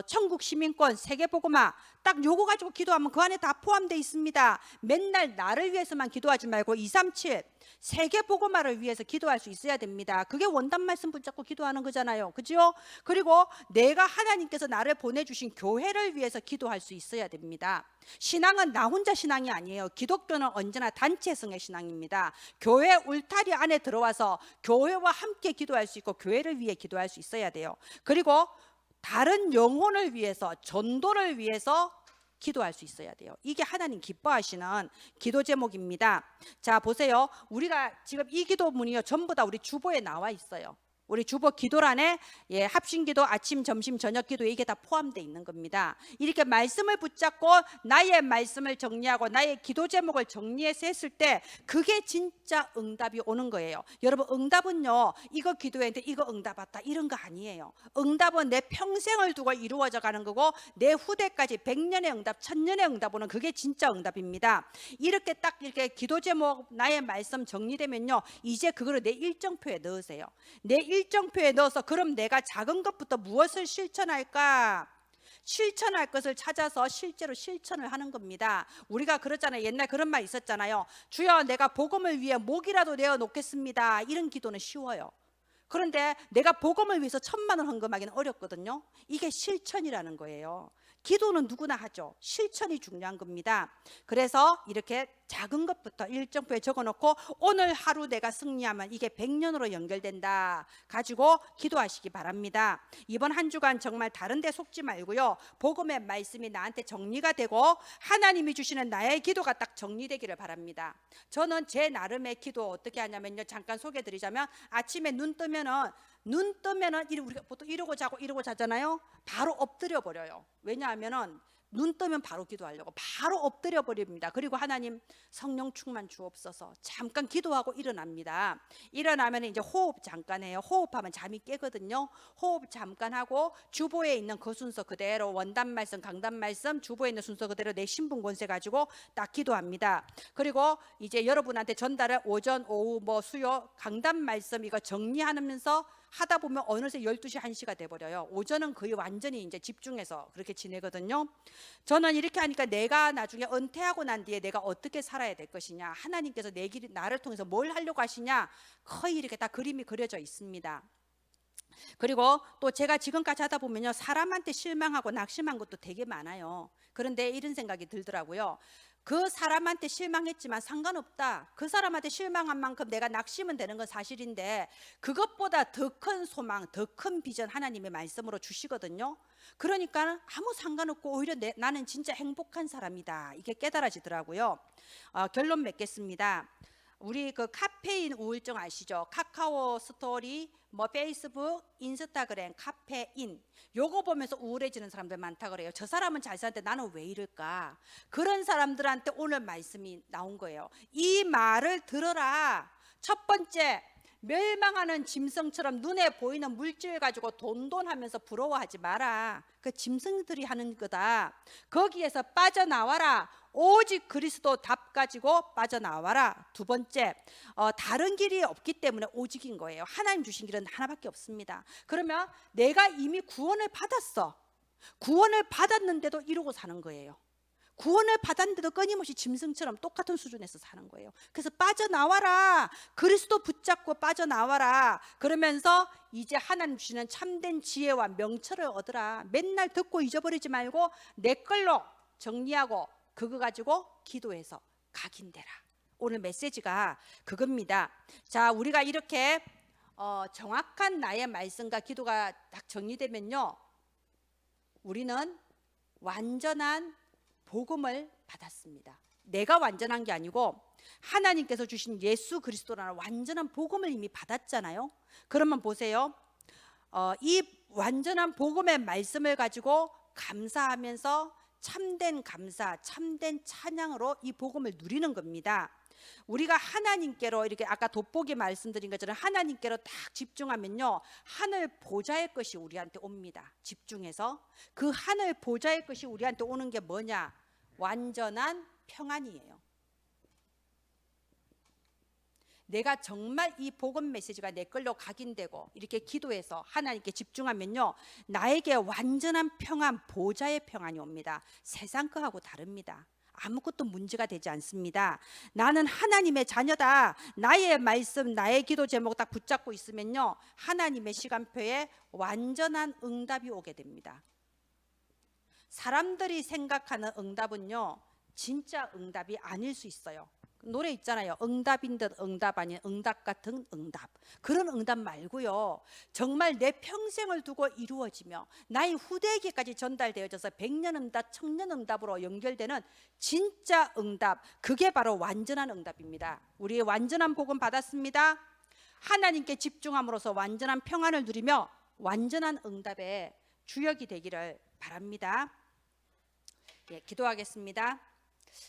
천국 시민권, 세계 복음화, 딱 요거 가지고 기도하면 그 안에 다 포함되어 있습니다. 맨날 나를 위해서만 기도하지 말고 237 세계 복음화를 위해서 기도할 수 있어야 됩니다. 그게 원단 말씀 붙잡고 기도하는 거잖아요, 그죠? 그리고 내가 하나님께서 나를 보내주신 교회를 위해서 기도할 수 있어야 됩니다. 신앙은 나 혼자 신앙이 아니에요. 기독교는 언제나 단체성의 신앙입니다. 교회 울타리 안에 들어와서 교회와 함께 기도할 수 있고 교회를 위해 기도할 수 있어야 돼요. 그리고 다른 영혼을 위해서, 전도를 위해서 기도할 수 있어야 돼요. 이게 하나님 기뻐하시는 기도 제목입니다. 자, 보세요. 우리가 지금 이 기도문이요, 전부 다 우리 주보에 나와 있어요. 우리 주보 기도란에 합심기도, 아침, 점심, 저녁 기도, 이게 다 포함되어 있는 겁니다. 이렇게 말씀을 붙잡고 나의 말씀을 정리하고 나의 기도 제목을 정리해서 했을 때 그게 진짜 응답이 오는 거예요. 여러분, 응답은요, 이거 기도했는데 이거 응답 왔다 이런 거 아니에요. 응답은 내 평생을 두고 이루어져 가는 거고, 내 후대까지 100년의 응답, 1000년의 응답 오는, 그게 진짜 응답입니다. 이렇게 딱 이렇게 기도 제목, 나의 말씀 정리되면요, 이제 그거를 내 일정표에 넣으세요. 내 일정표에 넣어서, 그럼 내가 작은 것부터 무엇을 실천할까? 실천할 것을 찾아서 실제로 실천을 하는 겁니다. 우리가 그러잖아요. 옛날 그런 말 있었잖아요. 주여, 내가 복음을 위해 목이라도 내어 놓겠습니다. 이런 기도는 쉬워요. 그런데 내가 복음을 위해서 1000만 원 헌금하기는 어렵거든요. 이게 실천이라는 거예요. 기도는 누구나 하죠. 실천이 중요한 겁니다. 그래서 이렇게 작은 것부터 일정표에 적어놓고 오늘 하루 내가 승리하면 이게 100년으로 연결된다 가지고 기도하시기 바랍니다. 이번 한 주간 정말 다른 데 속지 말고요, 복음의 말씀이 나한테 정리가 되고 하나님이 주시는 나의 기도가 딱 정리되기를 바랍니다. 저는 제 나름의 기도 어떻게 하냐면요, 잠깐 소개해 드리자면, 아침에 눈 뜨면은 우리가 보통 이러고 자고 이러고 자잖아요. 바로 엎드려 버려요. 왜냐하면은 눈 뜨면 바로 기도하려고 바로 엎드려 버립니다. 그리고 하나님 성령 충만 주옵소서, 잠깐 기도하고 일어납니다. 일어나면 이제 호흡 잠깐 해요. 호흡하면 잠이 깨거든요. 호흡 잠깐 하고 주보에 있는 그 순서 그대로, 원단 말씀, 강단 말씀, 주보에 있는 순서 그대로 내 신분 권세 가지고 딱 기도합니다. 그리고 이제 여러분한테 전달을 오전, 오후, 수요, 강단 말씀 이거 정리하면서 하다 보면 어느새 12시, 1시가 돼버려요. 오전은 거의 완전히 이제 집중해서 그렇게 지내거든요. 저는 이렇게 하니까 내가 나중에 은퇴하고 난 뒤에 내가 어떻게 살아야 될 것이냐, 하나님께서 나를 통해서 뭘 하려고 하시냐, 거의 이렇게 다 그림이 그려져 있습니다. 그리고 또 제가 지금까지 하다 보면요, 사람한테 실망하고 낙심한 것도 되게 많아요. 그런데 이런 생각이 들더라고요. 그 사람한테 실망했지만 상관없다. 그 사람한테 실망한 만큼 내가 낙심은 되는 건 사실인데, 그것보다 더 큰 소망, 더 큰 비전 하나님의 말씀으로 주시거든요. 그러니까 아무 상관없고 오히려 나는 진짜 행복한 사람이다, 이게 깨달아지더라고요. 결론 맺겠습니다. 우리 그 카페인 우울증 아시죠? 카카오 스토리, 페이스북, 인스타그램, 카페인, 요거 보면서 우울해지는 사람들 많다 그래요. 저 사람은 잘 사는데 나는 왜 이럴까? 그런 사람들한테 오늘 말씀이 나온 거예요. 이 말을 들어라. 첫 번째, 멸망하는 짐승처럼 눈에 보이는 물질 가지고 돈돈하면서 부러워하지 마라. 그 짐승들이 하는 거다. 거기에서 빠져나와라. 오직 그리스도 답 가지고 빠져나와라. 두 번째, 다른 길이 없기 때문에 오직인 거예요. 하나님 주신 길은 하나밖에 없습니다. 그러면 내가 이미 구원을 받았어. 구원을 받았는데도 이러고 사는 거예요. 구원을 받았는데도 끊임없이 짐승처럼 똑같은 수준에서 사는 거예요. 그래서 빠져나와라. 그리스도 붙잡고 빠져나와라. 그러면서 이제 하나님 주시는 참된 지혜와 명철을 얻으라. 맨날 듣고 잊어버리지 말고 내 걸로 정리하고 그거 가지고 기도해서 각인되라. 오늘 메시지가 그겁니다. 자, 우리가 이렇게 정확한 나의 말씀과 기도가 딱 정리되면요, 우리는 완전한 복음을 받았습니다. 내가 완전한 게 아니고 하나님께서 주신 예수 그리스도라는 완전한 복음을 이미 받았잖아요. 그러면 보세요. 이 완전한 복음의 말씀을 가지고 감사하면서 참된 감사, 참된 찬양으로 이 복음을 누리는 겁니다. 우리가 하나님께로 이렇게 아까 돋보기 말씀드린 것처럼 하나님께로 딱 집중하면요, 하늘 보좌의 것이 우리한테 옵니다. 집중해서 그 하늘 보좌의 것이 우리한테 오는 게 뭐냐? 완전한 평안이에요. 내가 정말 이 복음 메시지가 내 걸로 각인되고 이렇게 기도해서 하나님께 집중하면요, 나에게 완전한 평안, 보좌의 평안이 옵니다. 세상 거하고 다릅니다. 아무것도 문제가 되지 않습니다. 나는 하나님의 자녀다. 나의 말씀, 나의 기도 제목 딱 붙잡고 있으면요, 하나님의 시간표에 완전한 응답이 오게 됩니다. 사람들이 생각하는 응답은요, 진짜 응답이 아닐 수 있어요. 노래 있잖아요. 응답인 듯 응답 아닌 응답 같은 응답. 그런 응답 말고요, 정말 내 평생을 두고 이루어지며 나의 후대에게까지 전달되어져서 백년 응답, 천년 응답으로 연결되는 진짜 응답, 그게 바로 완전한 응답입니다. 우리의 완전한 복음 받았습니다. 하나님께 집중함으로써 완전한 평안을 누리며 완전한 응답의 주역이 되기를 바랍니다. 예, 기도하겠습니다.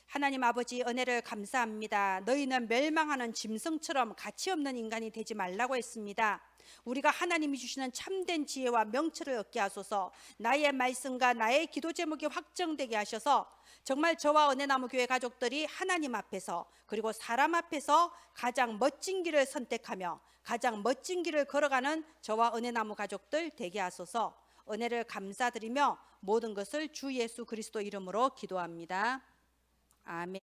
하나님 아버지, 은혜를 감사합니다. 너희는 멸망하는 짐승처럼 가치 없는 인간이 되지 말라고 했습니다. 우리가 하나님이 주시는 참된 지혜와 명철을 얻게 하소서. 나의 말씀과 나의 기도 제목이 확정되게 하셔서 정말 저와 은혜나무 교회 가족들이 하나님 앞에서 그리고 사람 앞에서 가장 멋진 길을 선택하며 가장 멋진 길을 걸어가는 저와 은혜나무 가족들 되게 하소서. 은혜를 감사드리며 모든 것을 주 예수 그리스도 이름으로 기도합니다. 아멘.